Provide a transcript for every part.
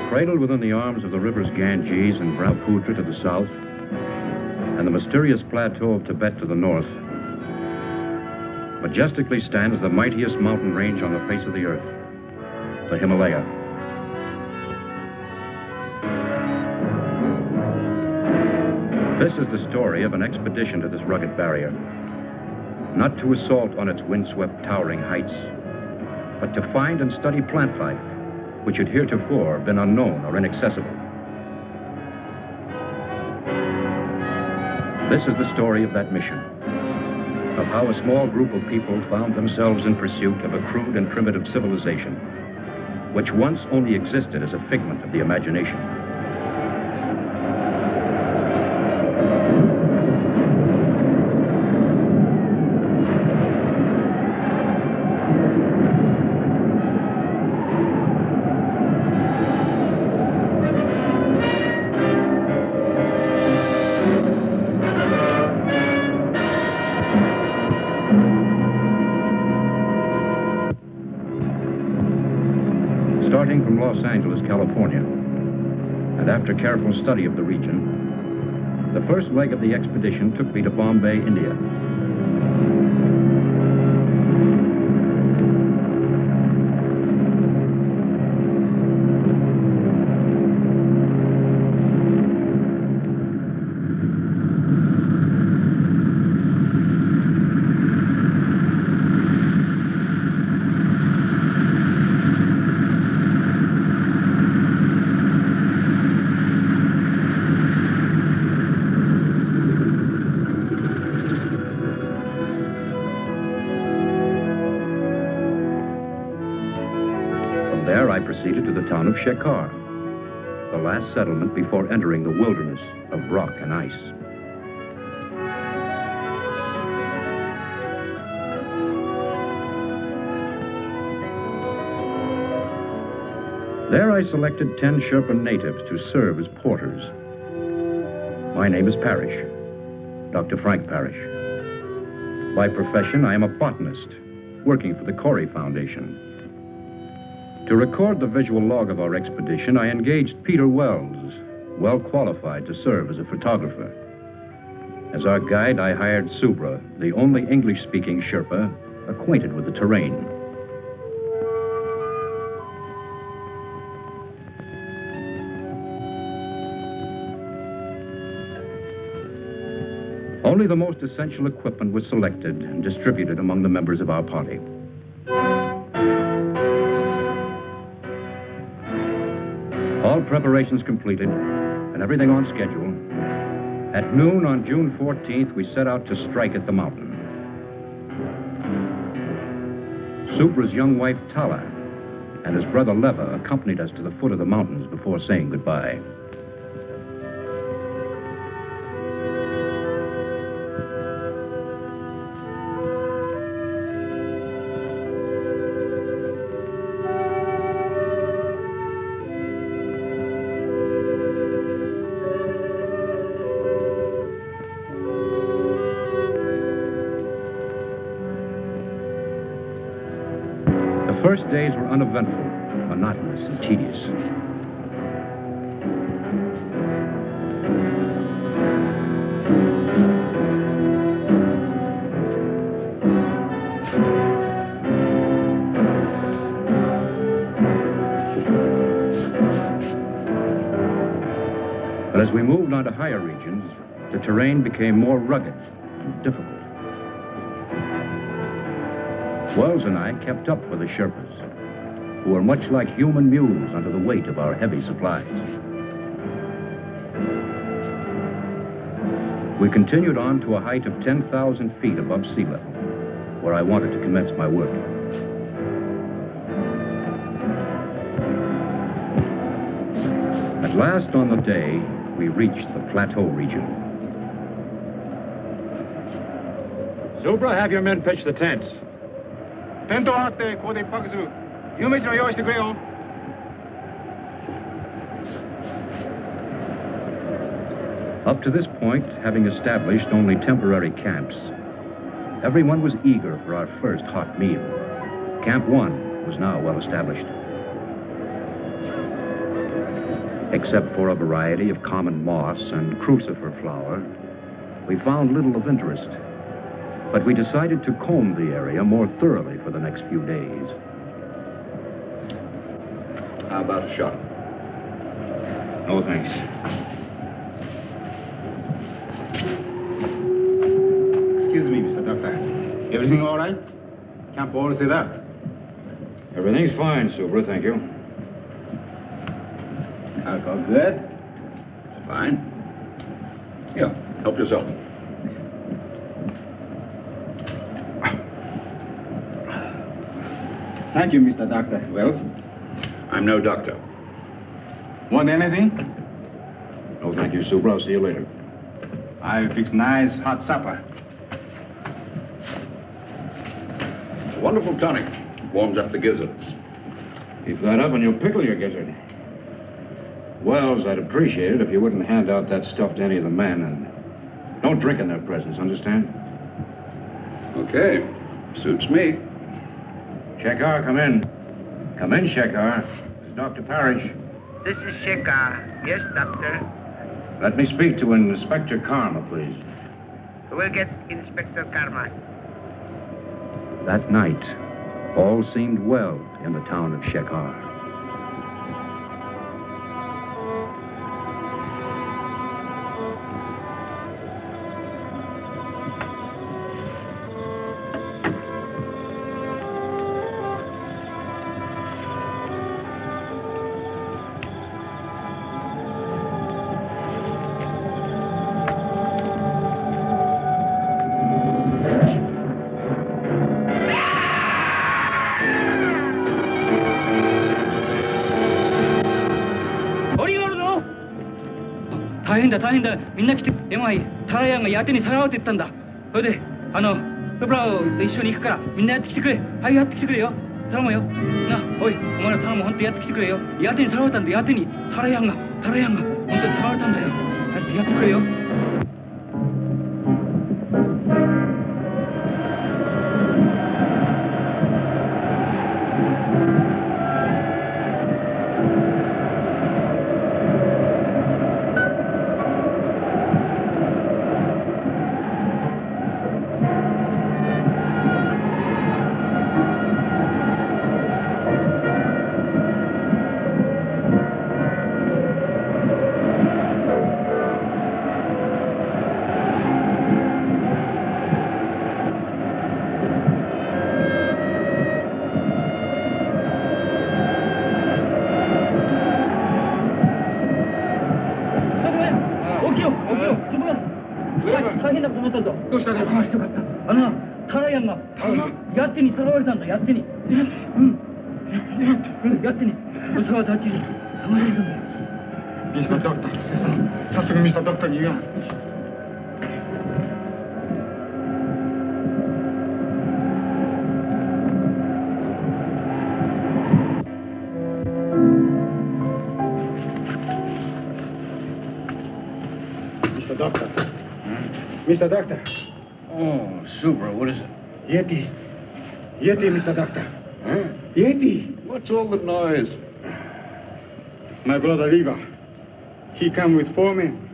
Cradled within the arms of the rivers Ganges and Brahmaputra to the south, and the mysterious plateau of Tibet to the north, majestically stands the mightiest mountain range on the face of the earth, the Himalaya. This is the story of an expedition to this rugged barrier, not to assault on its windswept, towering heights, but to find and study plant life, which had heretofore been unknown or inaccessible. This is the story of that mission, of how a small group of people found themselves in pursuit of a crude and primitive civilization, which once only existed as a figment of the imagination. Starting from Los Angeles, California, and after careful study of the region, the first leg of the expedition took me to Bombay, India. There I proceeded to the town of Shekhar, the last settlement before entering the wilderness of rock and ice. There I selected 10 Sherpa natives to serve as porters. My name is Parrish, Dr. Frank Parrish. By profession, I am a botanist, working for the Corey Foundation. To record the visual log of our expedition, I engaged Peter Wells, well qualified to serve as a photographer. As our guide, I hired Subra, the only English-speaking Sherpa acquainted with the terrain. Only the most essential equipment was selected and distributed among the members of our party. All preparations completed, and everything on schedule, at noon on June 14th, we set out to strike at the mountain. Subra's young wife, Tala, and his brother, Leva, accompanied us to the foot of the mountains before saying goodbye. The first days were uneventful, monotonous, and tedious. But as we moved on to higher regions, the terrain became more rugged and difficult. Wells and I kept up with the Sherpas, who were much like human mules under the weight of our heavy supplies. We continued on to a height of 10,000 feet above sea level, where I wanted to commence my work. At last on the day, we reached the plateau region. Subra, have your men pitch the tents. Up to this point, having established only temporary camps, Everyone was eager for our first hot meal. Camp 1 was now well established. Except for a variety of common moss and crucifer flower, we found little of interest. But we decided to comb the area more thoroughly for the next few days. How about a shot? No, thanks. Excuse me, Mr. Doctor. Everything all right? Camp all set up. Everything's fine, Supra, thank you. Alcohol good? Fine. Here, help yourself. Thank you, Mr. Doctor. Wells, I'm no doctor. want anything? No, thank you, Supra. I'll see you later. I'll fix nice hot supper. Wonderful tonic. Warms up the gizzards. Keep that up and you'll pickle your gizzard. Wells, I'd appreciate it if you wouldn't hand out that stuff to any of the men, and don't drink in their presence, understand? Okay. Suits me. Shekhar, come in. Come in, Shekhar. This is Dr. Parrish. This is Shekhar. Yes, doctor. Let me speak to Inspector Karma, please. We'll get Inspector Karma. That night, all seemed well in the town of Shekhar. 다행이다.みんな来て電話いタラヤンがやけにさらわって言ったんだ。それでプブラウと一緒に行くからみんなやってきてくれ。はい、やってきてくれよ。頼むよな。おい、お前ら頼む。本当やってきてくれよ。やけにさらわれたんだ。やけにタラヤンが本当にさらわれたんだよ。やってくれよ。タラヤンがやってにさらわれたんだ。やってにそれはダッチにさまれたんだよ。ミスタードクター、先生、早速ミスタードクターに言うが。Mr. Doctor. Oh, Supra, what is it? Yeti, Mr. Doctor. Huh? Yeti. What's all the noise? My brother Lever. He come with 4 men.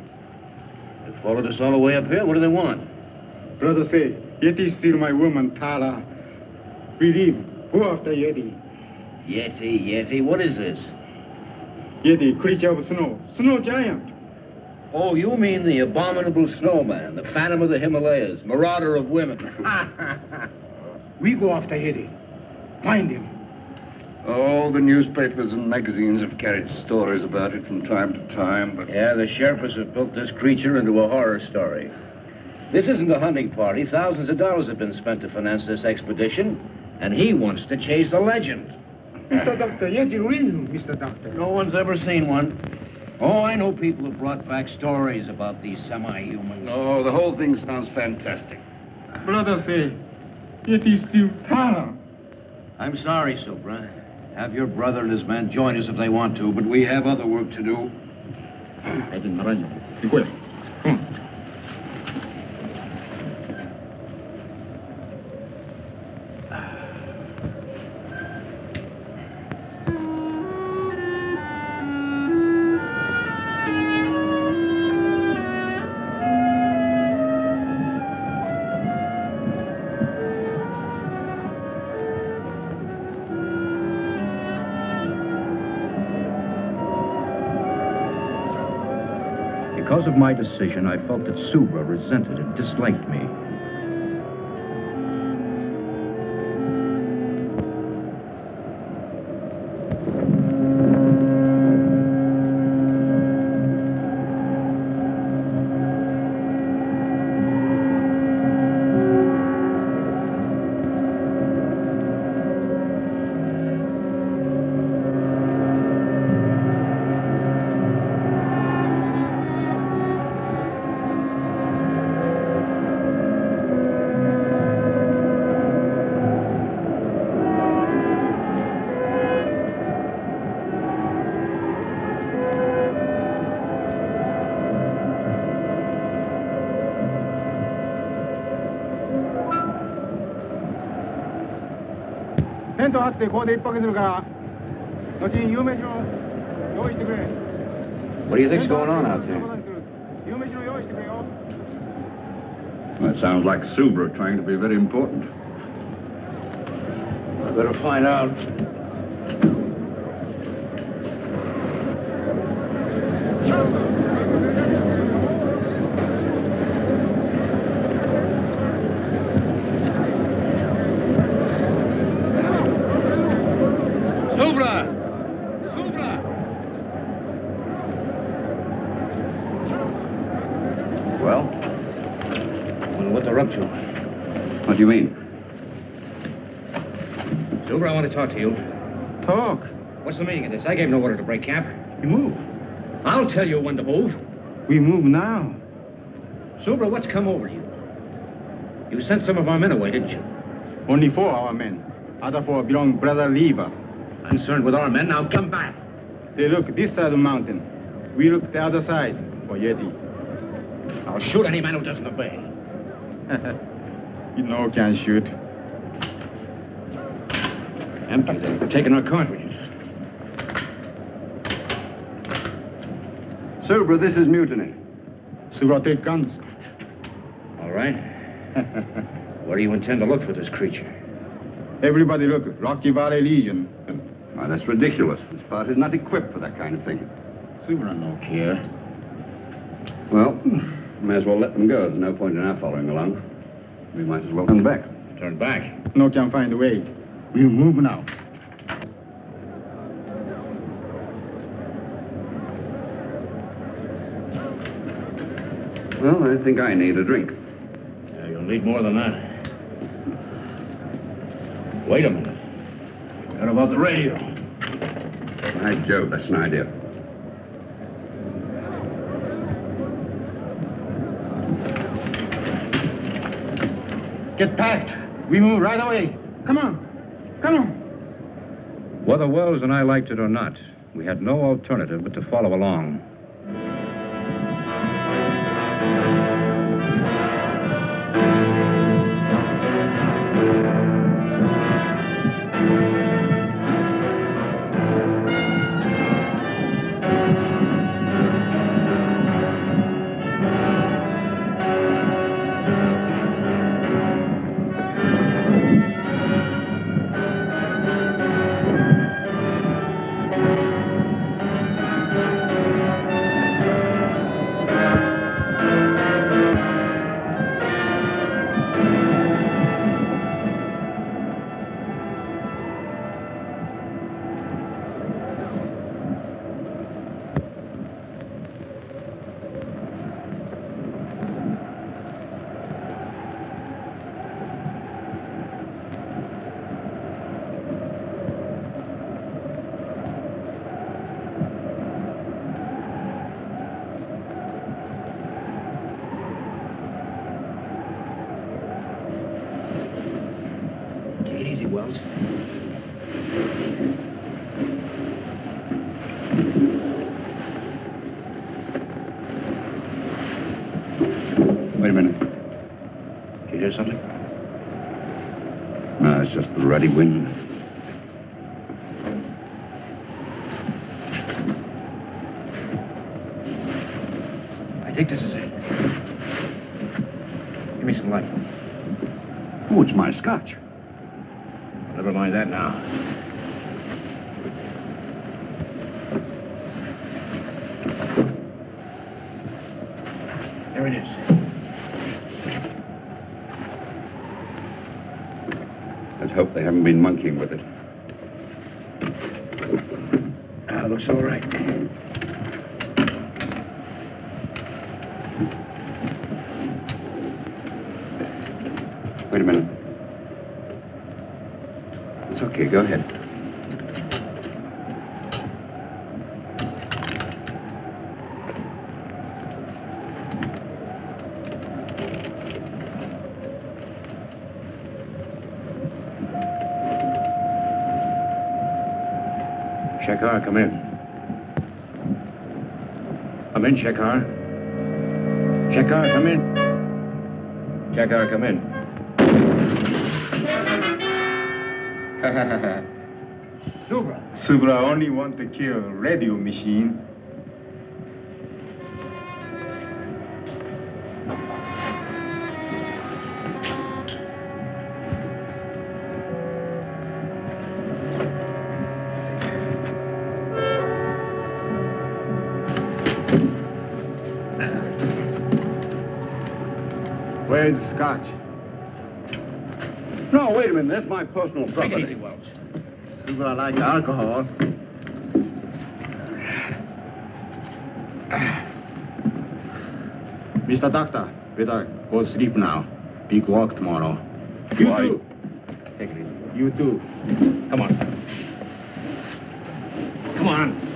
They followed us all the way up here. What do they want? Brother say, Yeti steal my woman, Tara. We leave. Go after Yeti. Yeti, what is this? Yeti, creature of snow giant. Oh, you mean the abominable snowman, the phantom of the Himalayas, marauder of women. We go after Yeti. Find him. Oh, the newspapers and magazines have carried stories about it from time to time, but... Yeah, the Sherpas have built this creature into a horror story. This isn't a hunting party. Thousands of dollars have been spent to finance this expedition, and he wants to chase a legend. Mr. Doctor, Yeti real, Mr. Doctor. No one's ever seen one. Oh, I know people have brought back stories about these semi-humans. Oh, the whole thing sounds fantastic. Brother say, Yeti steal Tara. I'm sorry, Supra. Have your brother and his men join us if they want to, but we have other work to do. Because of my decision, I felt that Subra resented and disliked me.テント張ってここで一泊するから後に夕飯の用意してくれ。 What do you think's going on out there? 夕飯の用意してくれよ。 Well, it sounds like Subra trying to be very important. I better find out. Well? Wonder what they're up to. What do you mean? Subra, I want to talk to you. Talk. What's the meaning of this? I gave no order to break camp. You move. I'll tell you when to move. We move now. Subra, what's come over you? You sent some of our men away, didn't you? Only 4 our men. Other 4 belong Brother Lever. Concerned with our men, now come back. They look this side of the mountain. We look the other side for Yeti. I'll shoot any man who doesn't obey. You know can shoot. Empty. They're taking our cartridges. Subra, this is mutiny. Subra take guns. All right. Where do you intend to look for this creature? Everybody look. Rocky Valley Legion. Why, that's ridiculous. This part is not equipped for that kind of thing. Subra no care. Well, may as well let them go. There's no point in our following along. We might as well turn back. Turn back. No can find a way. We move now. Well, I think I need a drink. Yeah, you'll need more than that. Wait a minute. What about the radio? By Jove, that's an idea. Get packed. We move right away. Come on. Come on. Whether Wells and I liked it or not, we had no alternative but to follow along. Take it easy, Wells. Wait a minute. Did you hear something? No, it's just the ruddy wind. I think this is it. Give me some light. Oh, it's my scotch. Never mind that now. There it is. Let's hope they haven't been monkeying with it. Looks all right. Wait a minute. It's okay, go ahead. Shekhar, come in. Come in, Shekhar. Shekhar, come in. Shekhar, come in. Subra only want to kill radio machine. Where's the scotch? No, wait a minute. That's my personal property. Take it easy, Wells. Subra like alcohol. Mr. Doctor, better go to sleep now. Big work tomorrow. You Why? too. Take it easy. You too. Come on. Come on.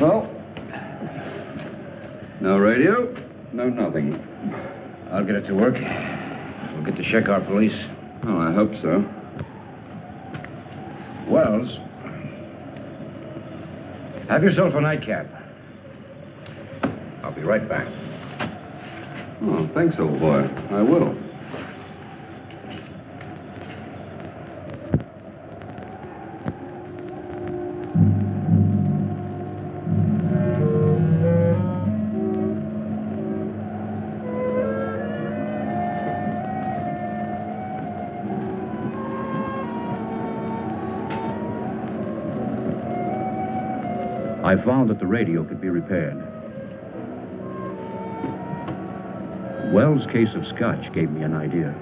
Well, no radio, no nothing. I'll get it to work. We'll get the Shekhar police. Oh, I hope so. Wells, have yourself a nightcap. I'll be right back. Oh, thanks, old boy. I will. I found that the radio could be repaired. Wells' case of scotch gave me an idea.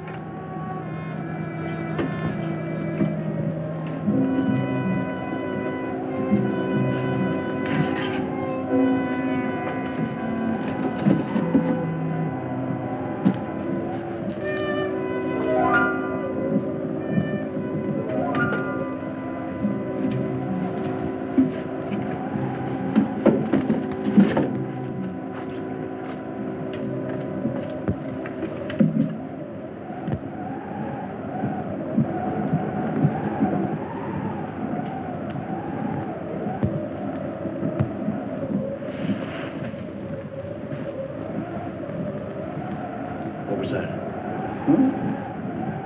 What was that?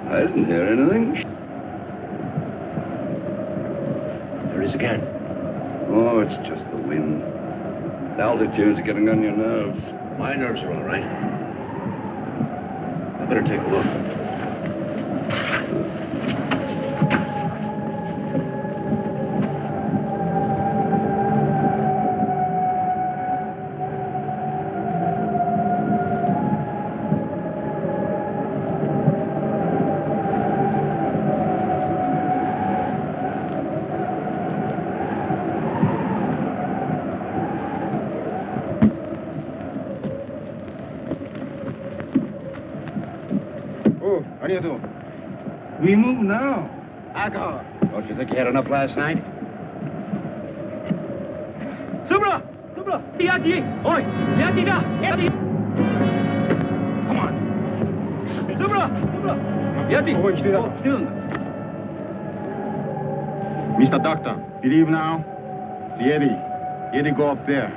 I didn't hear anything. There it is again. Oh, it's just the wind. The altitude's getting on your nerves. My nerves are all right. I better take a look. Oh, arigato. We move now. Alcohol. Don't you think you had enough last night? Subra! Subra! Yati! Oi! Yati da! Yati! Come on. Subra! Subra! Yati! Oh, it's there. Still in Mr. Doctor, believe now? The Yeti go up there.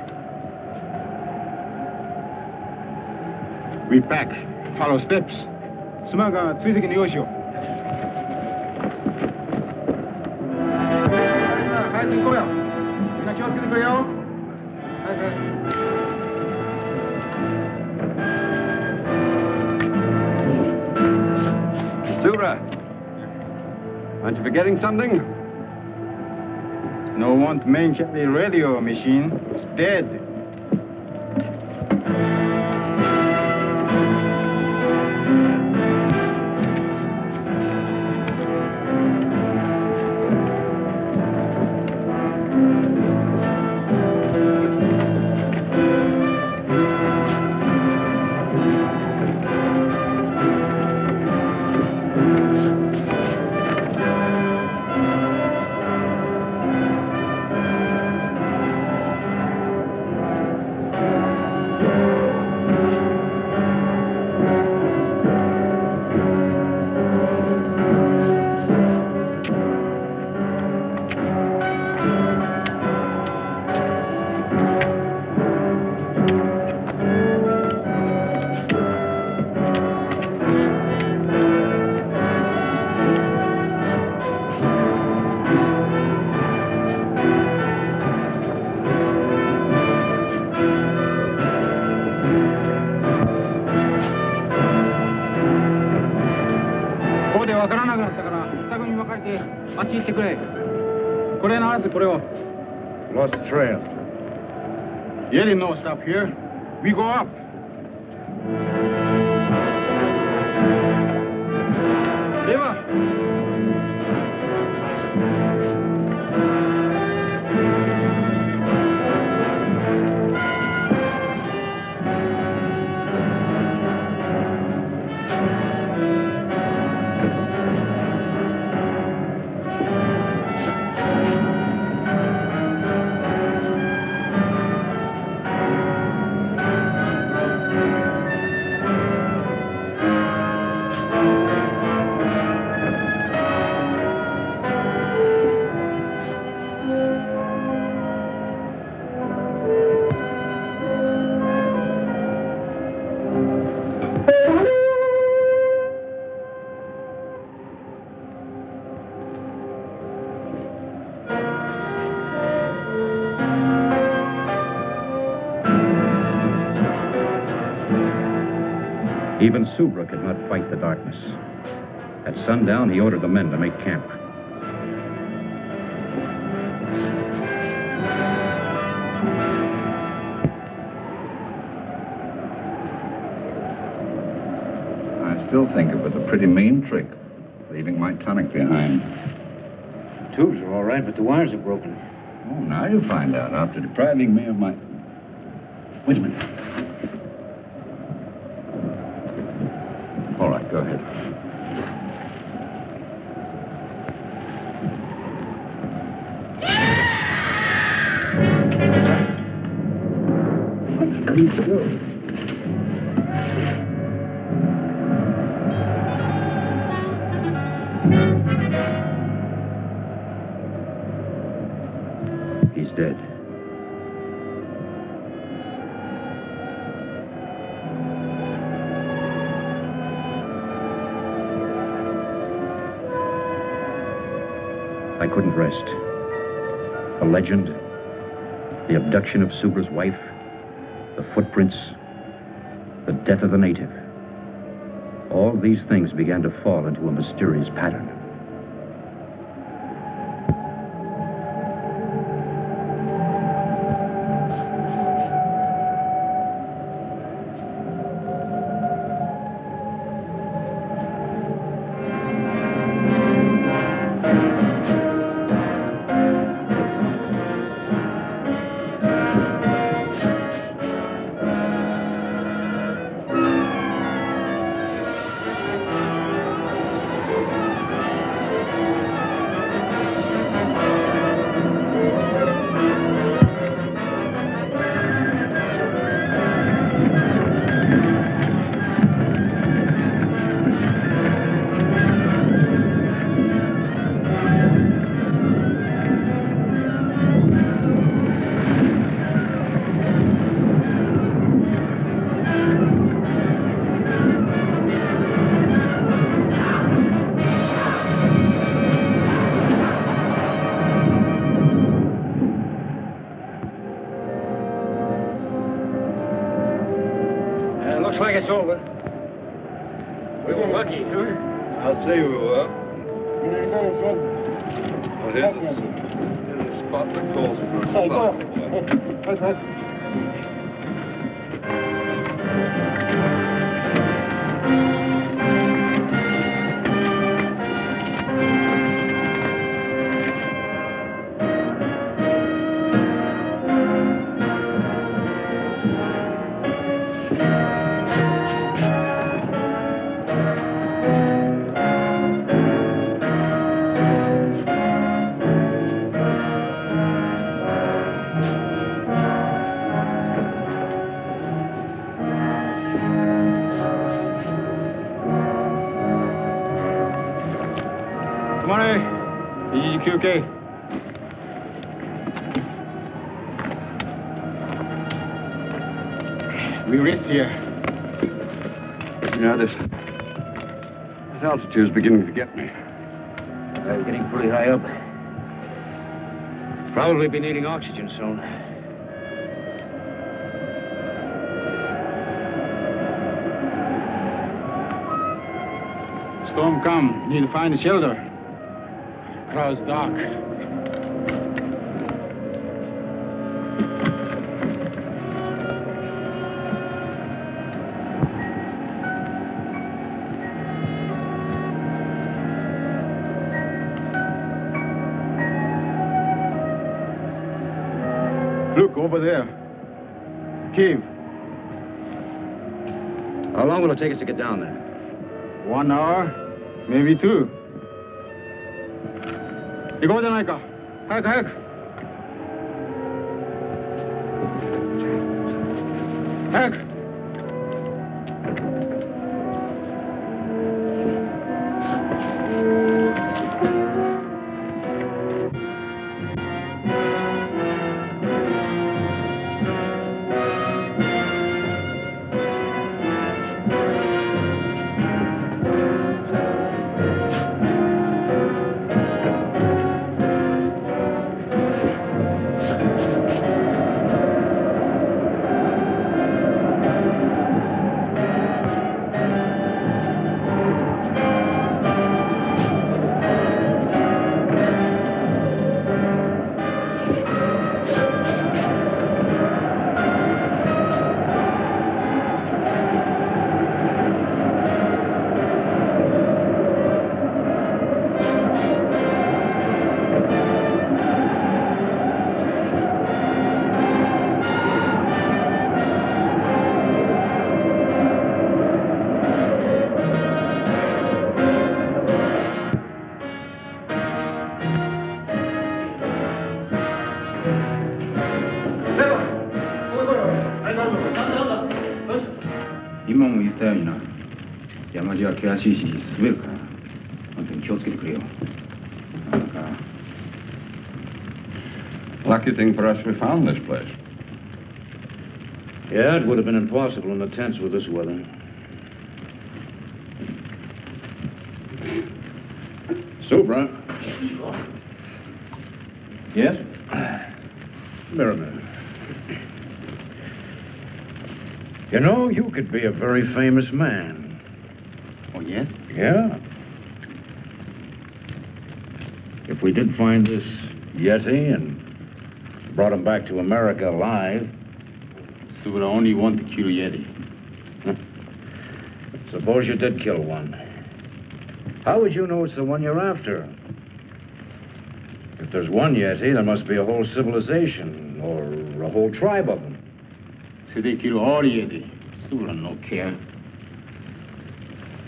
We back. Follow steps. 스마가追跡に用しよう。早く行こうよ。みんな気をつけてくれよ。早く。Aren't you forgetting something? No one mentioned the radio machine. It's dead. Lost the trail. You didn't know stop here. We go up. Even Subra could not fight the darkness. At sundown, he ordered the men to make camp. I still think it was a pretty mean trick, leaving my tonic behind. The tubes are all right, but the wires are broken. Oh, now you'll find out after depriving me of my... Wait a minute. All right, go ahead. He's dead. I couldn't rest. The legend, the abduction of Subra's wife, the footprints, the death of the native. All these things began to fall into a mysterious pattern. Looks like it's over. We were lucky, huh? I'll say we were. I thought it's over. butler calls for a slug. Okay. We rest here. Yeah, this altitude is beginning to get me. Getting pretty high up. Probably be needing oxygen soon. Storm come. Need to find a shelter. Crowd's dark. Look, over there. Cave. How long will it take us to get down there? 1 hour, maybe 2. 行こうじゃないか。早く早く。早く。今も言ったようにな、山路は険しいし滑るから、本当に気をつけてくれよ。なんか。Lucky thing for us we found this place. Yeah, it would have been impossible in the tents with this weather. Soup, right? Yes? Here a minute. You know, you could be a very famous man. Oh, yes? Yeah. If we did find this Yeti and brought him back to America alive. So would I only want to kill Yeti. Suppose you did kill one. How would you know it's the one you're after? If there's one Yeti, there must be a whole civilization or a whole tribe of them. So they kill all Yeti. So would I no care.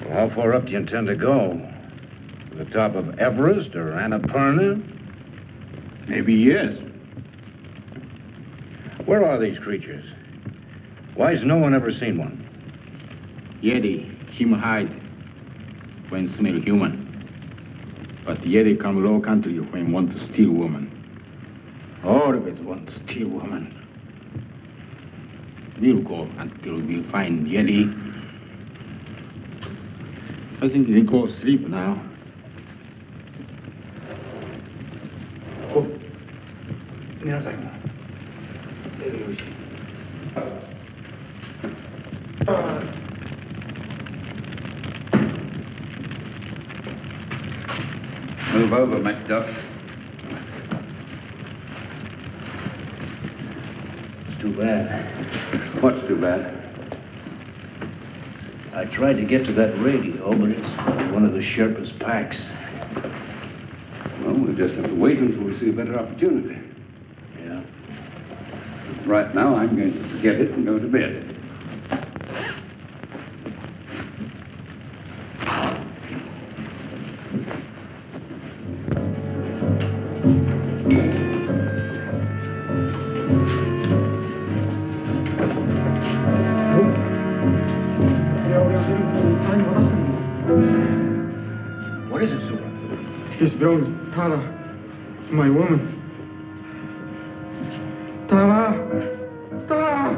Well, how far up do you intend to go? To the top of Everest or Annapurna? Maybe yes. Where are these creatures? Why has no one ever seen one? Yeti, him hide when smell human. But Yeti come low country when want to steal woman. Always want to steal woman. We'll go until we find Yeti. I think we go sleep now. Oh. Move over, Macduff. too bad. What's too bad? I tried to get to that radio, but it's one of the Sherpa's packs. Well, we'll just have to wait until we see a better opportunity. Yeah. Right now, I'm going to forget it and go to bed. What is it, Super? This belongs to Tara, my woman. Tara! Tara!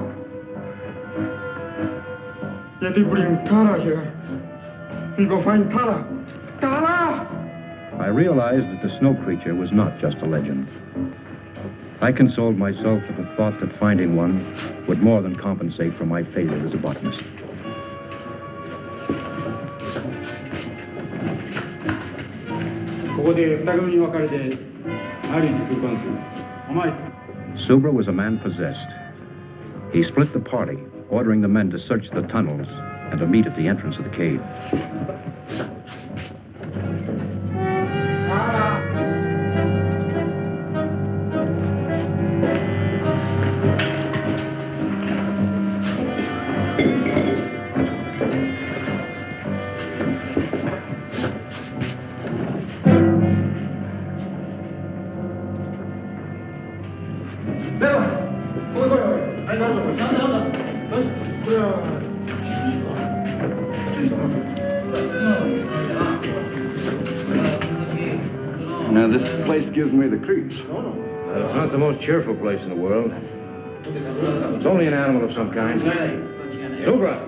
Yeti bring Tara here. We go find Tara. Tara! I realized that the snow creature was not just a legend. I consoled myself with the thought that finding one would more than compensate for my failure as a botanist. Subra was a man possessed. He split the party, ordering the men to search the tunnels and to meet at the entrance of the cave. Now, this place gives me the creeps. It's not the most cheerful place in the world. It's only an animal of some kind. Subra!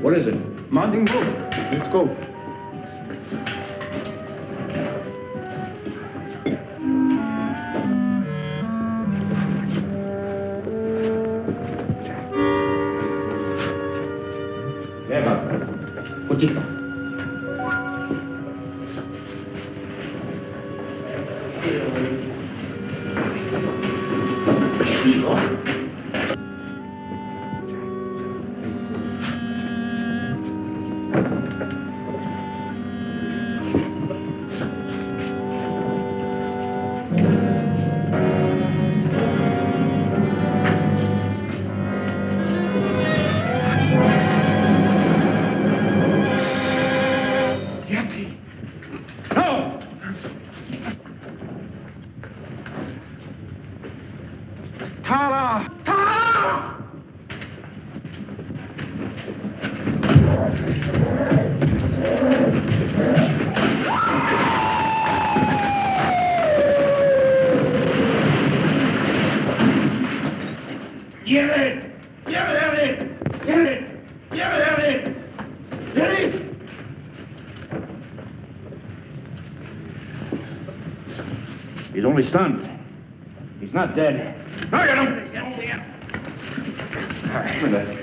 What is it? Mountain Grove. Let's go. He's only stunned. He's not dead. No, get him! All right.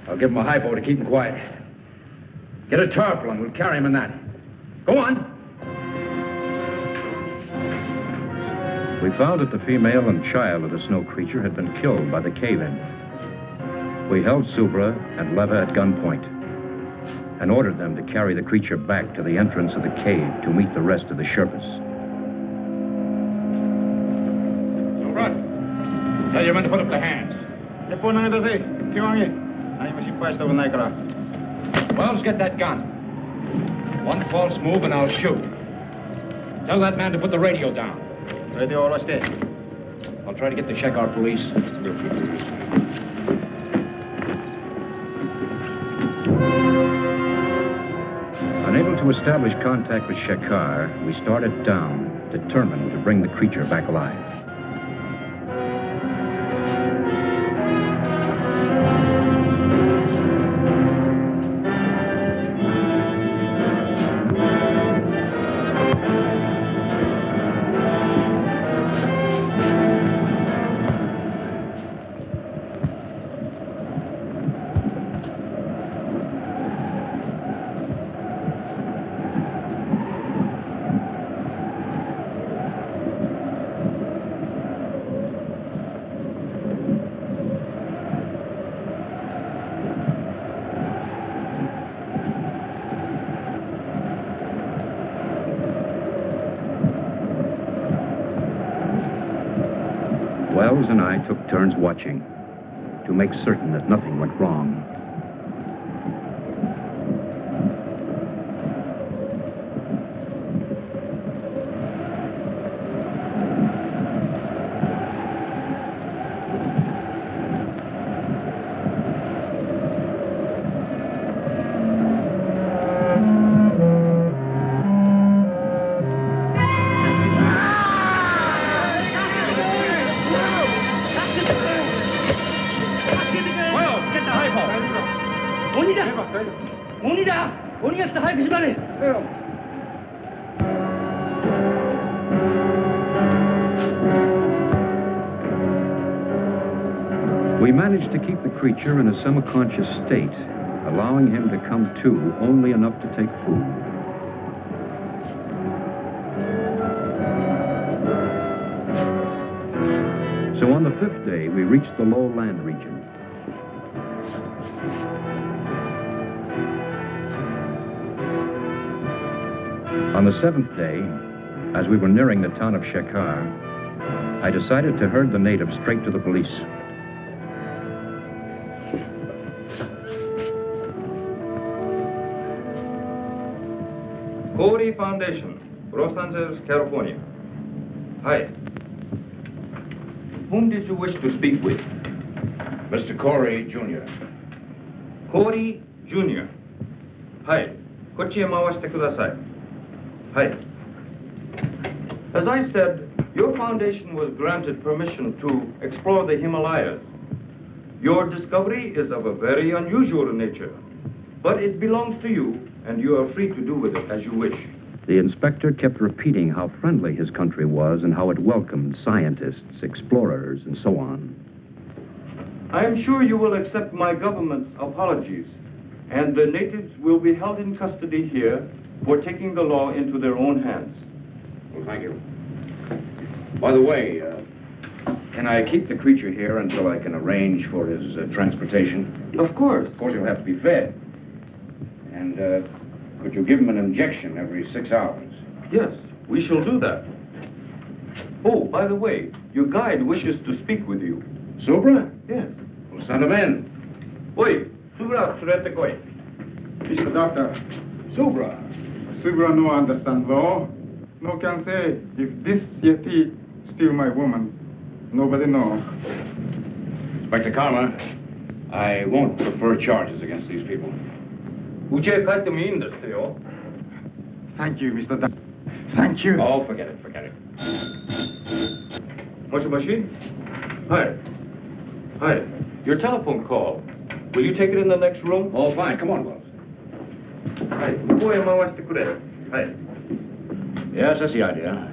I'll give him a hypo to keep him quiet. Get a tarpaulin. We'll carry him in that. Go on. We found that the female and child of the snow creature had been killed by the cave-in. We held Subra and Leva at gunpoint and ordered them to carry the creature back to the entrance of the cave to meet the rest of the Sherpas. Subra, tell your men to put up their hands. Wells, get that gun. One false move and I'll shoot. Tell that man to put the radio down. I'll try to get to Shekar police. Unable to establish contact with Shekar, we started down, determined to bring the creature back alive. Wells and I took turns watching to make certain that nothing went wrong. We managed to keep the creature in a semi-conscious state, allowing him to come to only enough to take food. So on the 5th day, we reached the low land region. On the 7th day, as we were nearing the town of Shekhar, I decided to herd the natives straight to the police. Corey Foundation, Los Angeles, California. Hi. Whom did you wish to speak with? Mr. Corey, Jr. Corey, Jr. はい。こっちへ回してください。はい。As I said, your foundation was granted permission to explore the Himalayas. Your discovery is of a very unusual nature, but it belongs to you, and you are free to do with it as you wish. The inspector kept repeating how friendly his country was and how it welcomed scientists, explorers, and so on. I am sure you will accept my government's apologies, and the natives will be held in custody here for taking the law into their own hands. Well, thank you. By the way, can I keep the creature here until I can arrange for his transportation? Of course. Of course, he'll have to be fed. And could you give him an injection every 6 hours? Yes, we shall do that. Oh, by the way, your guide wishes to speak with you. Subra? Yes. Well, send him in. Oi, Subra, surete koi. Mr. Doctor, Subra. Subra no understand law. No can say if this Yeti steal my woman. Nobody know. Inspector Karma, I won't prefer charges against these people. Thank you, Mr. Doctor. Thank you. Oh, forget it, forget it. Moshi? Hi. Hi. Your telephone call. Will you take it in the next room? Oh, fine. Come on, Wells. Hi. Hi. Yes, that's the idea.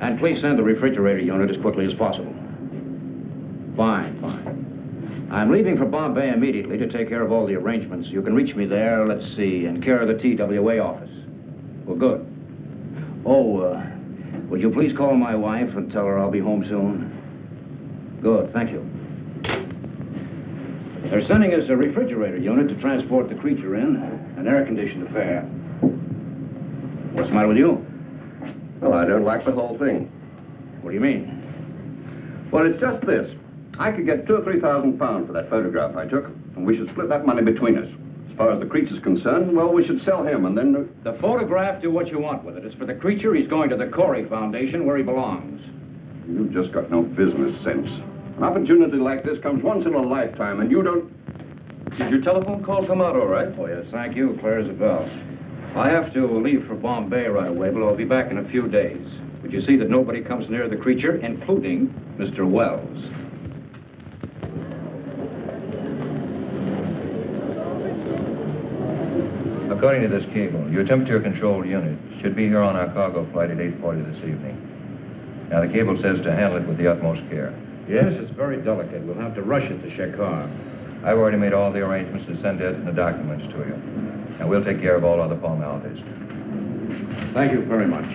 And please send the refrigerator unit as quickly as possible. Fine, fine. I'm leaving for Bombay immediately to take care of all the arrangements. You can reach me there, let's see, in care of the TWA office. Well, good. Oh, would you please call my wife and tell her I'll be home soon? Good, thank you. They're sending us a refrigerator unit to transport the creature in, an air-conditioned affair. What's the matter with you? Well, I don't like the whole thing. What do you mean? Well, it's just this. I could get 2,000 or 3,000 pounds for that photograph I took, and we should split that money between us. As far as the creature's concerned, well, we should sell him, and then... The photograph, do what you want with it. It's for the creature. He's going to the Corey Foundation, where he belongs. You've just got no business sense. An opportunity like this comes once in a lifetime, and you don't... Did your telephone call come out all right? Oh, yes, thank you. Clear as a bell. I have to leave for Bombay right away, but I'll be back in a few days. Would you see that nobody comes near the creature, including Mr. Wells? According to this cable, your temperature-controlled unit should be here on our cargo flight at 8:40 this evening. Now, the cable says to handle it with the utmost care. Yes, it's very delicate. We'll have to rush it to Shekhar. I've already made all the arrangements to send it and the documents to you. And we'll take care of all other formalities. Thank you very much.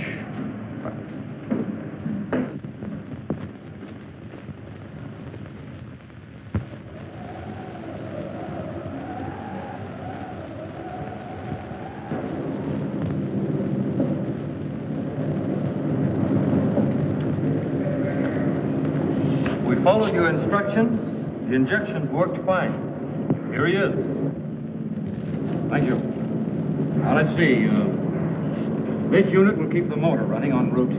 You followed your instructions. The injections worked fine. Here he is. Thank you. Now, let's see. This unit will keep the motor running en route.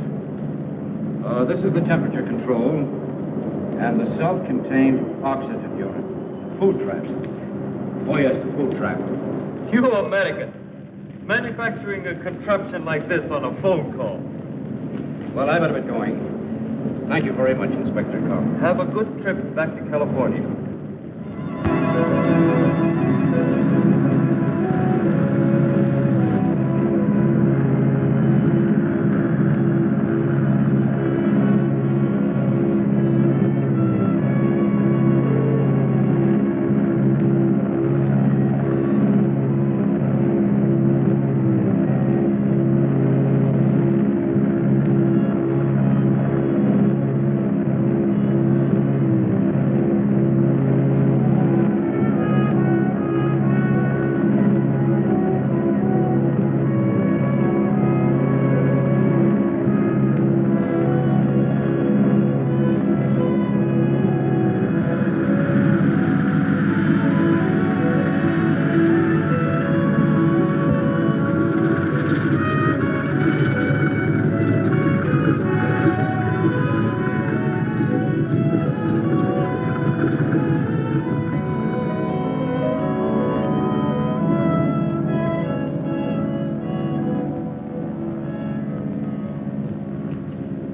This is the temperature control and the self-contained oxygen unit. Food trap. Oh, yes, the food trap. You American. Manufacturing a contraption like this on a phone call. Well, I better be going. Thank you very much, Inspector Carr. Have a good trip back to California.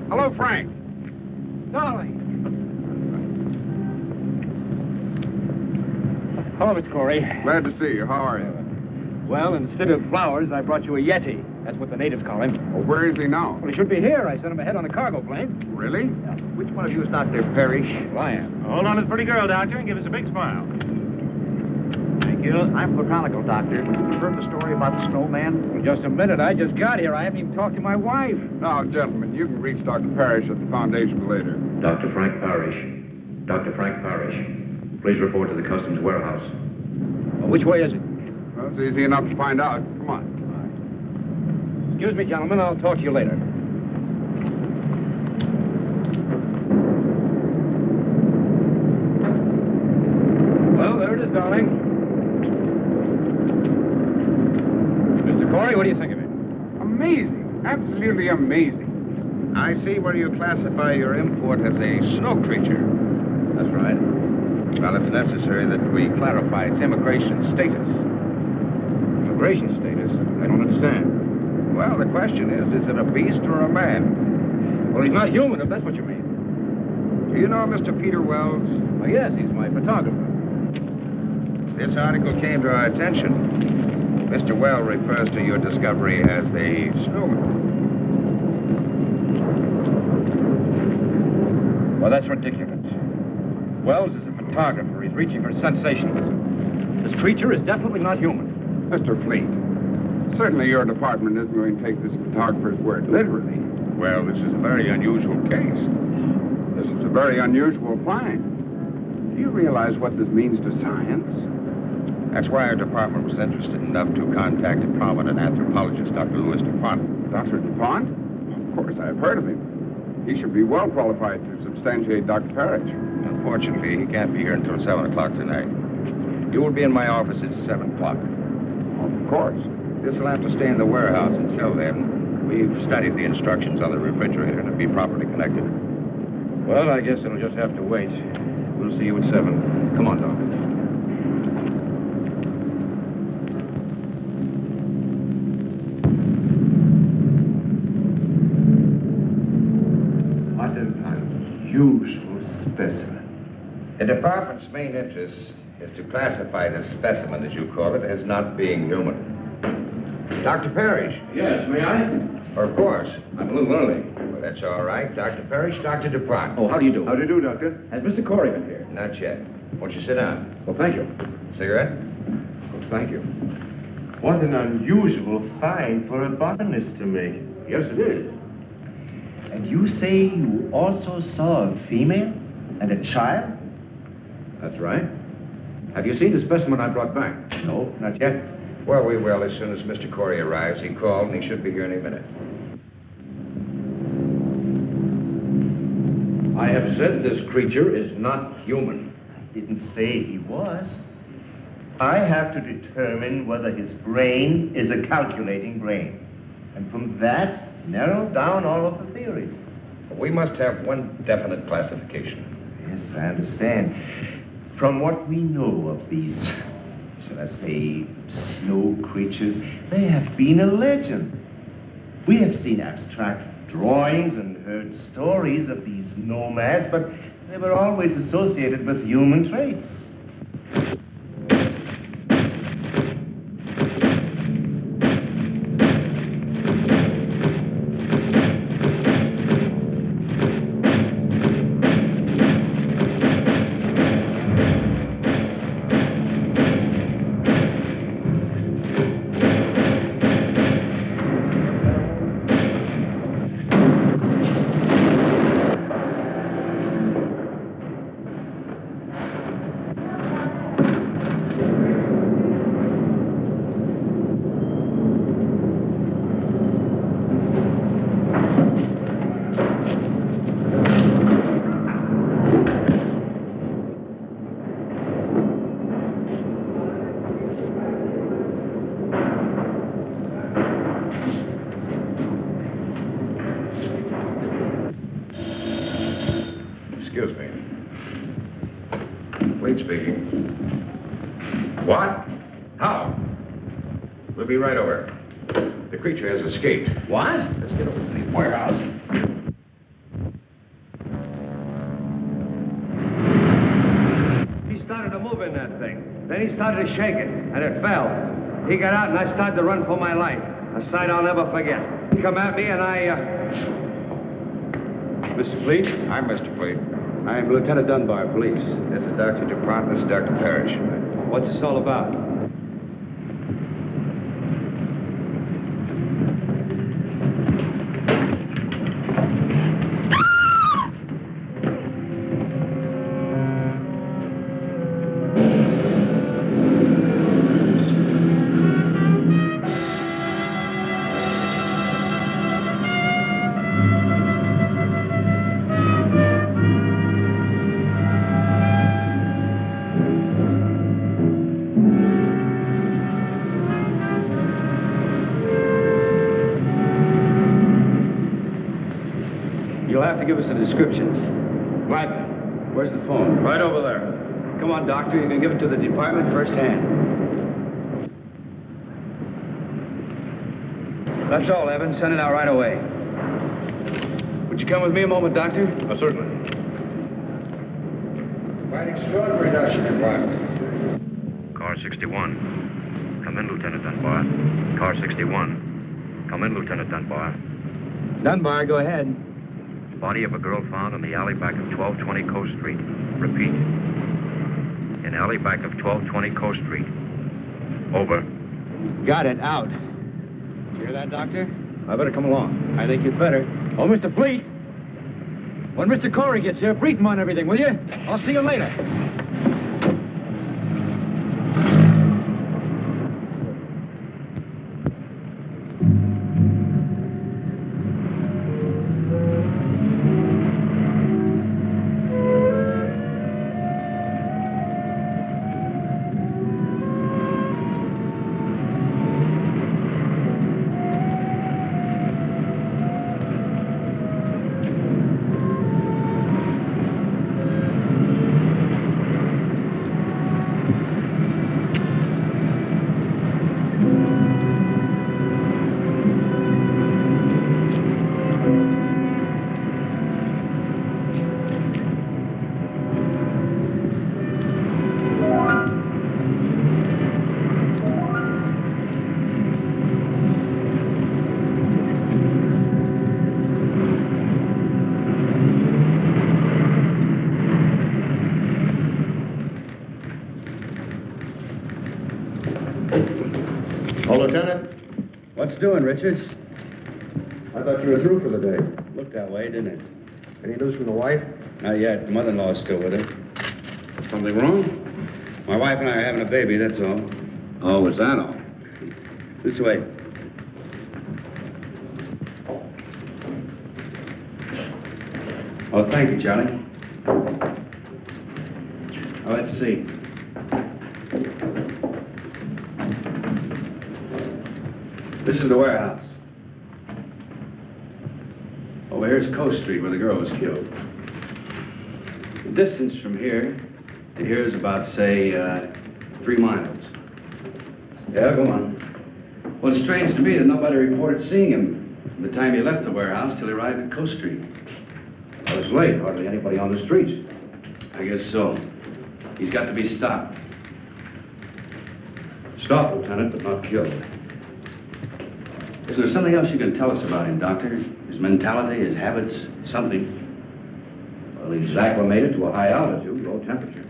Hello, Frank. Darling. Hello, Miss Corey. Glad to see you. How are you? Well, instead of flowers, I brought you a Yeti. That's what the natives call him. Well, where is he now? Well, he should be here. I sent him ahead on a cargo plane. Really? Which one of you is Dr. Parrish? Well, I am. Hold on to this pretty girl, Doctor, and give us a big smile. Thank you. I'm botanical doctor. You heard the story about the snowman? Well, just a minute. I just got here. I haven't even talked to my wife. Now, gentlemen, you can reach Dr. Parrish at the Foundation later. Dr. Frank Parrish. Dr. Frank Parrish. Please report to the customs warehouse. Well, which way is it? Well, it's easy enough to find out. Come on. Excuse me, gentlemen. I'll talk to you later. Well, there it is, darling. Mr. Corey, what do you think of it? Amazing. Absolutely amazing. I see where you classify your import as a snow creature. That's right. Well, it's necessary that we clarify its immigration status. Immigration status? I don't understand. Well, the question is it a beast or a man? Well, he's not human, if that's what you mean. Do you know Mr. Peter Wells? Well, yes, he's my photographer. This article came to our attention. Mr. Wells refers to your discovery as a snowman. Well, that's ridiculous. Wells is a photographer. He's reaching for sensationalism. This creature is definitely not human. Mr. Fleet, certainly your department isn't going to take this photographer's word literally. Well, this is a very unusual case. This is a very unusual find. Do you realize what this means to science? That's why our department was interested enough to contact a prominent anthropologist, Dr. Louis DuPont. Dr. DuPont? Of course, I've heard of him. He should be well qualified to substantiate Dr. Parrish. Unfortunately, he can't be here until 7 o'clock tonight. You will be in my office at 7 o'clock. Of course. This will have to stay in the warehouse until then. We've studied the instructions on the refrigerator to be properly connected. Well, I guess it'll just have to wait. We'll see you at 7. Come on, Doc. What an unusual specimen. The department's main interest is to classify this specimen, as you call it, as not being human. Dr. Parrish. Yes, may I? Of course. I'm a little early. Well, that's all right. Dr. Parrish, Dr. DuPont. Oh, how do you do? How do you do, Doctor? Has Mr. Corey been here? Not yet. Won't you sit down? Well, thank you. Cigarette? Oh, thank you. What an unusual find for a botanist to make. Yes, it is. And you say you also saw a female and a child? That's right. Have you seen the specimen I brought back? No, not yet. Well, we will as soon as Mr. Corey arrives. He called, and he should be here any minute. I have said this creature is not human. I didn't say he was. I have to determine whether his brain is a calculating brain. And from that, narrow down all of the theories. We must have one definite classification. Yes, I understand. From what we know of these, shall I say, snow creatures, they have been a legend. We have seen abstract drawings and heard stories of these nomads, but they were always associated with human traits. Excuse me. Fleet speaking. What? How? We'll be right over. The creature has escaped. What? Let's get over to the warehouse. He started to move in that thing. Then he started to shake it, and it fell. He got out, and I started to run for my life. A sight I'll never forget. He come at me, and Mr. Fleet? I'm Mr. Fleet. I'm Lieutenant Dunbar, police. This is Dr. DuPont. This is Dr. Parrish. What's this all about? You'll have to give us a description. Mike, where's the phone? Right over there. Come on, Doctor. You can give it to the department firsthand. That's all, Evan. Send it out right away. Would you come with me a moment, Doctor? Certainly. Quite extraordinary, Dr. DuPont. Car 61. Come in, Lieutenant Dunbar. Car 61. Come in, Lieutenant Dunbar. Dunbar, go ahead. Body of a girl found in the alley back of 1220 Coast Street. Repeat. In alley back of 1220 Coast Street. Over. Got it. Out. Hear that, Doctor? I better come along. I think you'd better. Oh, Mr. Fleet. When Mr. Corey gets here, brief him on everything, will you? I'll see you later. Lieutenant? What's doing, Richards? I thought you were through for the day. Looked that way, didn't it? Any news from the wife? Not yet. The mother-in-law's still with her. Something wrong? My wife and I are having a baby, that's all. Oh, is that all? This way. Oh, thank you, Charlie. Oh, let's see. This is the warehouse. Over here's Coast Street, where the girl was killed. The distance from here to here is about, say, 3 miles. Yeah, go on. Well, it's strange to me that nobody reported seeing him from the time he left the warehouse till he arrived at Coast Street. Well, it was late. Hardly anybody on the streets. I guess so. He's got to be stopped. Stopped, Lieutenant, but not killed. Is there something else you can tell us about him, Doctor? His mentality, his habits, something? Well, he's acclimated to a high altitude, low temperature.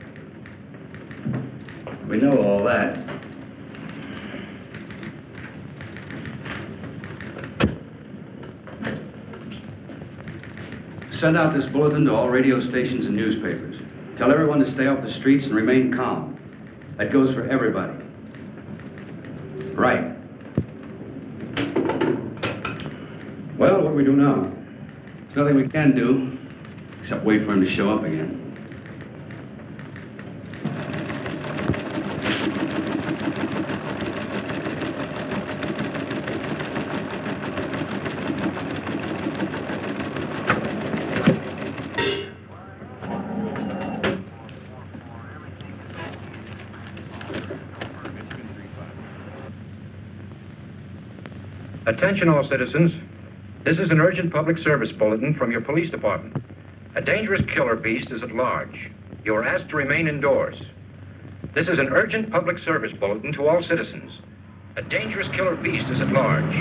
We know all that. Send out this bulletin to all radio stations and newspapers. Tell everyone to stay off the streets and remain calm. That goes for everybody. Right. Well, what do we do now? There's nothing we can do, except wait for him to show up again. Attention all citizens. This is an urgent public service bulletin from your police department. A dangerous killer beast is at large. You are asked to remain indoors. This is an urgent public service bulletin to all citizens. A dangerous killer beast is at large.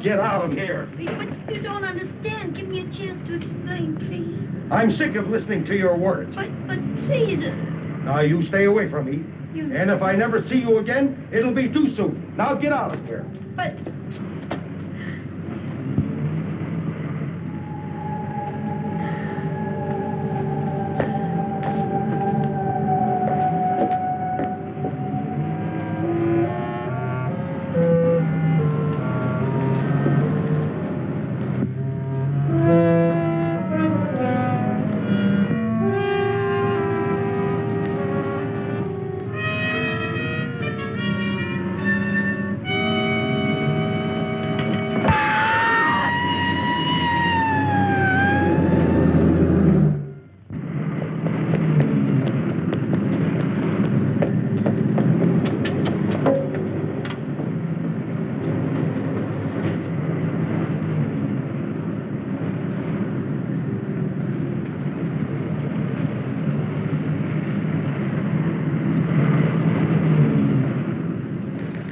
Get out of here. Please, but you don't understand. Give me a chance to explain, please. I'm sick of listening to your words. But please. Now, you stay away from me. And if I never see you again, it'll be too soon. Now, get out of here. But...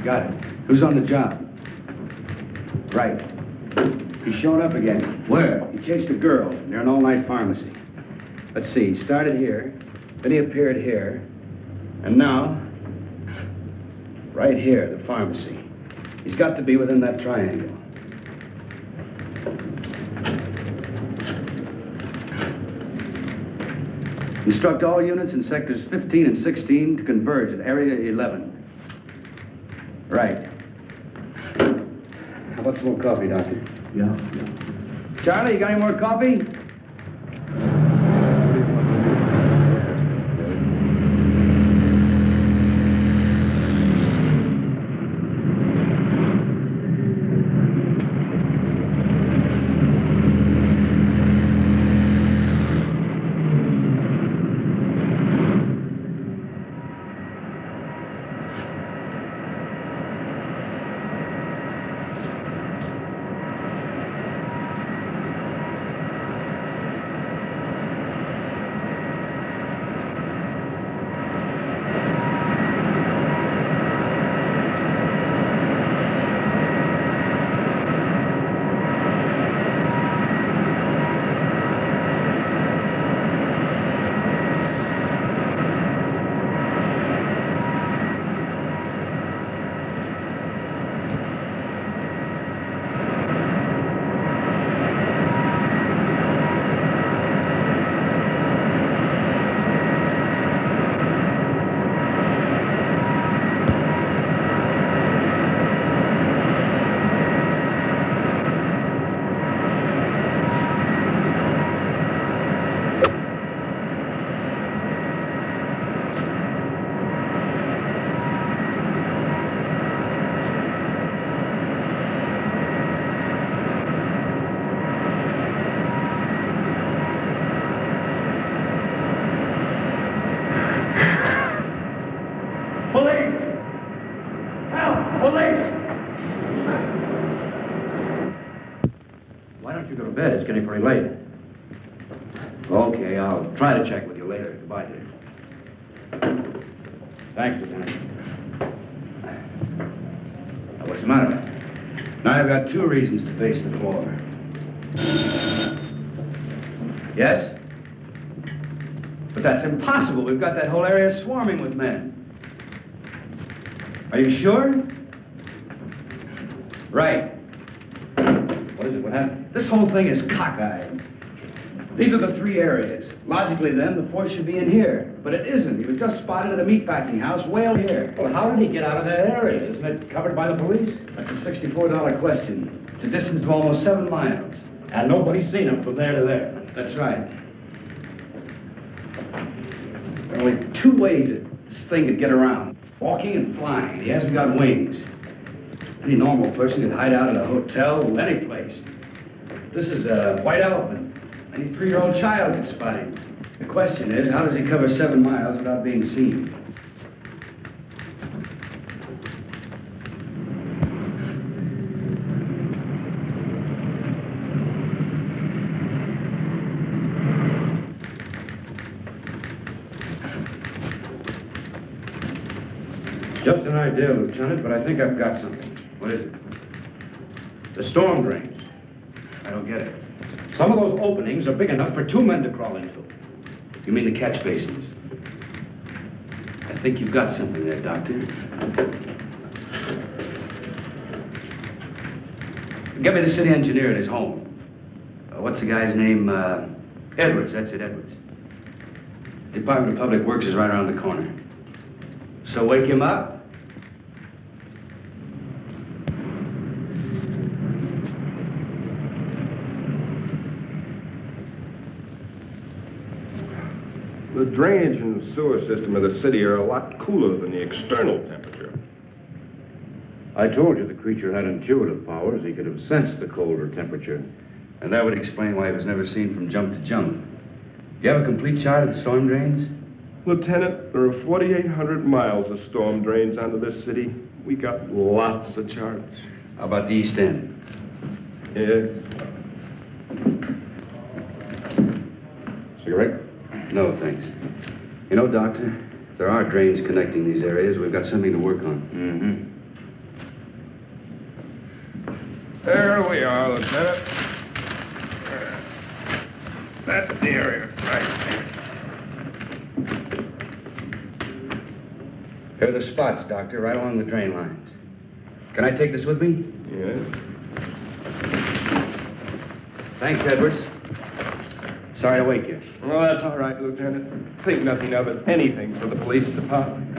Got it. Who's on the job? Right. He showed up again. Where? He chased a girl near an all-night pharmacy. Let's see, he started here, then he appeared here, and now, right here, the pharmacy. He's got to be within that triangle. Instruct all units in sectors 15 and 16 to converge at area 11. Right. How about some more coffee, Doctor? Yeah. Charlie, you got any more coffee? it's getting pretty late. Okay, I'll try to check with you later. Goodbye, dear. Thanks, Lieutenant. Now, what's the matter? Now, I've got 2 reasons to pace the floor. Yes? But that's impossible. We've got that whole area swarming with men. Are you sure? Right. What is it? What happened? This whole thing is cockeyed. These are the 3 areas. Logically, then, the 4th should be in here. But it isn't. He was just spotted at a meatpacking house way out here. Well, how did he get out of that area? Isn't it covered by the police? That's a $64 question. It's a distance of almost 7 miles. And nobody's seen him from there to there. That's right. There are only 2 ways that this thing could get around. Walking and flying. He hasn't got wings. Any normal person could hide out at a hotel or any place. This is a white elephant. Any 3-year-old child could spot him. The question is, how does he cover 7 miles without being seen? Just an idea, Lieutenant, but I think I've got something. What is it? The storm drains. I don't get it. Some of those openings are big enough for 2 men to crawl into. You mean the catch basins? I think you've got something there, Doctor. Get me the city engineer at his home. What's the guy's name? Edwards, that's it, Edwards. Department of Public Works is right around the corner. So wake him up. The drainage and sewer system of the city are a lot cooler than the external temperature. I told you the creature had intuitive powers. He could have sensed the colder temperature. And that would explain why he was never seen from jump to jump. You have a complete chart of the storm drains? Lieutenant, there are 4,800 miles of storm drains under this city. We got lots of charts. How about the East End? Yeah. Cigarette? No, thanks. You know, Doctor, if there are drains connecting these areas, we've got something to work on. There we are, Lieutenant. That's the area, right there. Here are the spots, Doctor, right along the drain lines. Can I take this with me? Yeah. Thanks, Edwards. Sorry to wake you. Well, that's all right, Lieutenant. Think nothing of it. Anything for the police department.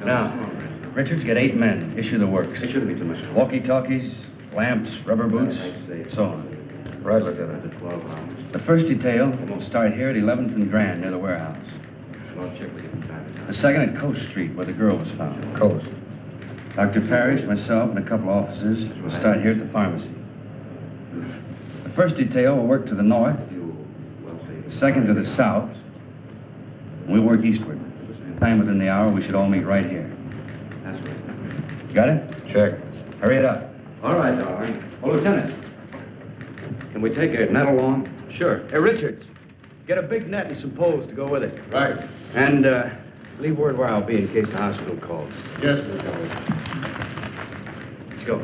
Now, Richards, get 8 men. Issue the works. It shouldn't be too much. Walkie-talkies, lamps, rubber boots, so on. Right, Lieutenant. The first detail will start here at 11th and Grand, near the warehouse. The second at Coast Street, where the girl was found. Coast. Dr. Parrish, myself, and a couple officers will start here at the pharmacy. The first detail will work to the north, the second to the south, and we'll work eastward. Time within the hour, we should all meet right here. Got it? Check. Hurry it up. All right, darling. Oh, Lieutenant, can we take a net along? Sure. Hey, Richards, get a big net and some poles to go with it. Right. And leave word where I'll be in case the hospital calls. Yes, Lieutenant. Let's go.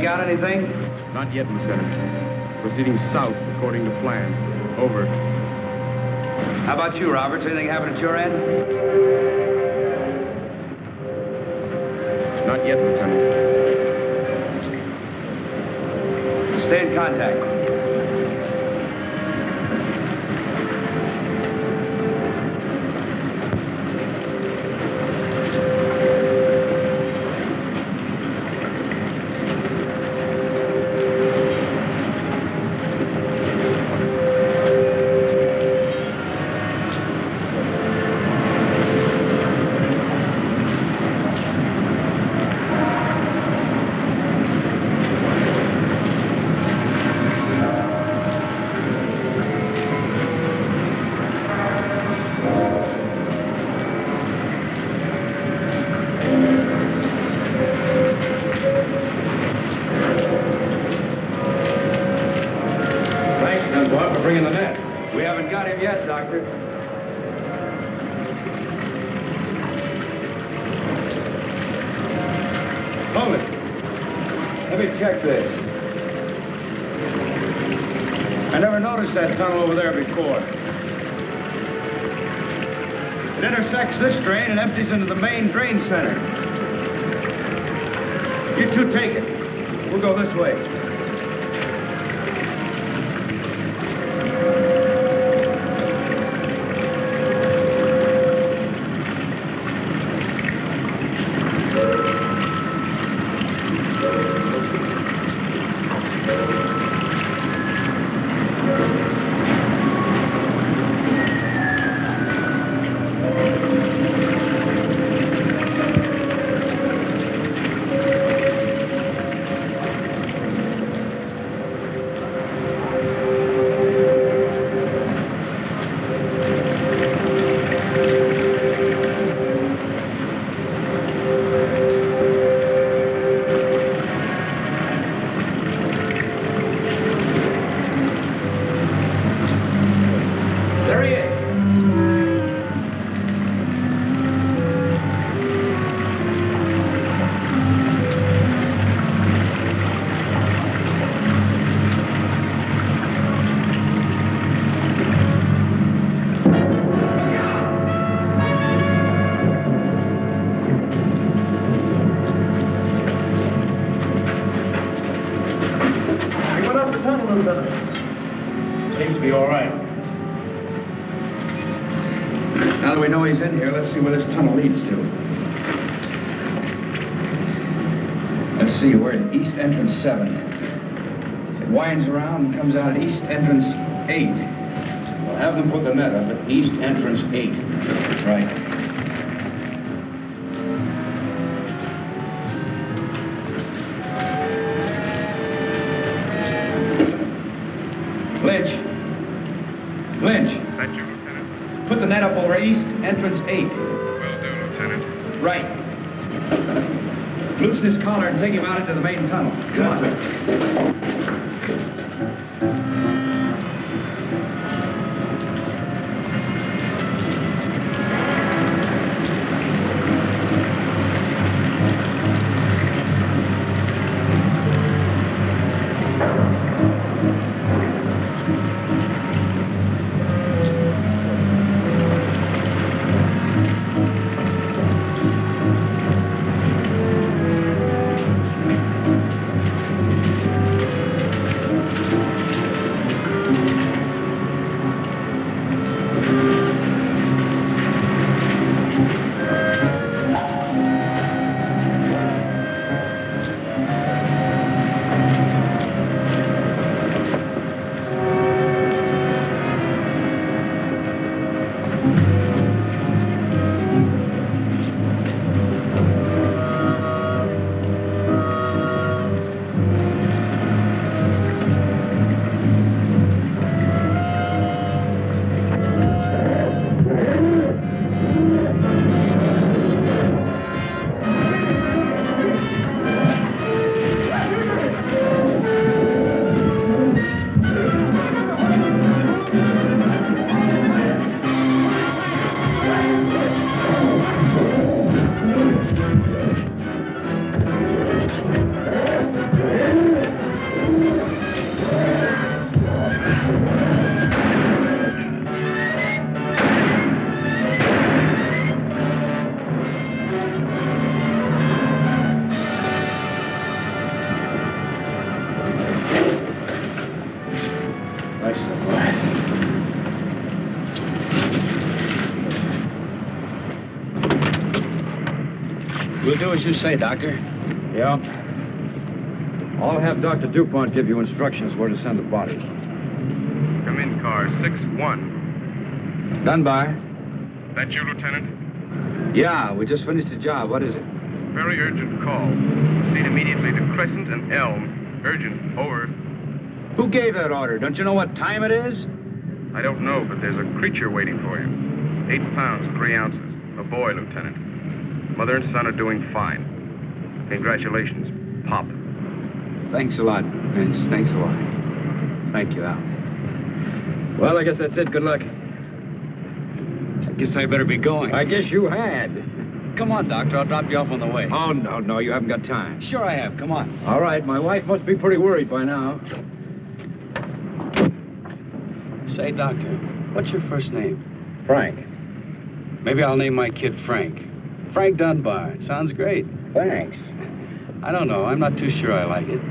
out anything? Not yet, Lieutenant. Proceeding south according to plan. Over. How about you, Roberts? Anything happened at your end? Not yet, Lieutenant. Stay in contact. Bringing the net. We haven't got him yet, Doctor. Hold it. Let me check this. I never noticed that tunnel over there before. It intersects this drain and empties into the main drain center. You two take it. We'll go this way. Seems to be all right. Now that we know he's in here, let's see where this tunnel leads to. Let's see, we're at East Entrance 7. It winds around and comes out at East Entrance 8. We'll have them put the net up at East Entrance 8. That's right. Lynch. Thank you, Lieutenant. Put the net up over East Entrance 8. Will do, Lieutenant. Right. Loosen his collar and take him out into the main tunnel. Come on. Nice, boy. We'll do as you say, Doctor. Yeah. I'll have Dr. DuPont give you instructions where to send the body. Come in, car 6-1. Dunbar? That you, Lieutenant? Yeah, we just finished the job. What is it? Very urgent call. Proceed immediately to Crescent and Elm. Urgent. Over. Who gave that order? Don't you know what time it is? I don't know, but there's a creature waiting for you. 8 pounds, 3 ounces. A boy, Lieutenant. Mother and son are doing fine. Congratulations, Pop. Thanks a lot, Vince. Thanks a lot. Thank you, Al. Well, I guess that's it. Good luck. I guess I better be going. I guess you had. Come on, Doctor. I'll drop you off on the way. Oh, no. You haven't got time. Sure I have. Come on. All right. My wife must be pretty worried by now. Say, Doctor, what's your first name? Frank. Maybe I'll name my kid Frank. Frank Dunbar. Sounds great. Thanks. I don't know. I'm not too sure I like it.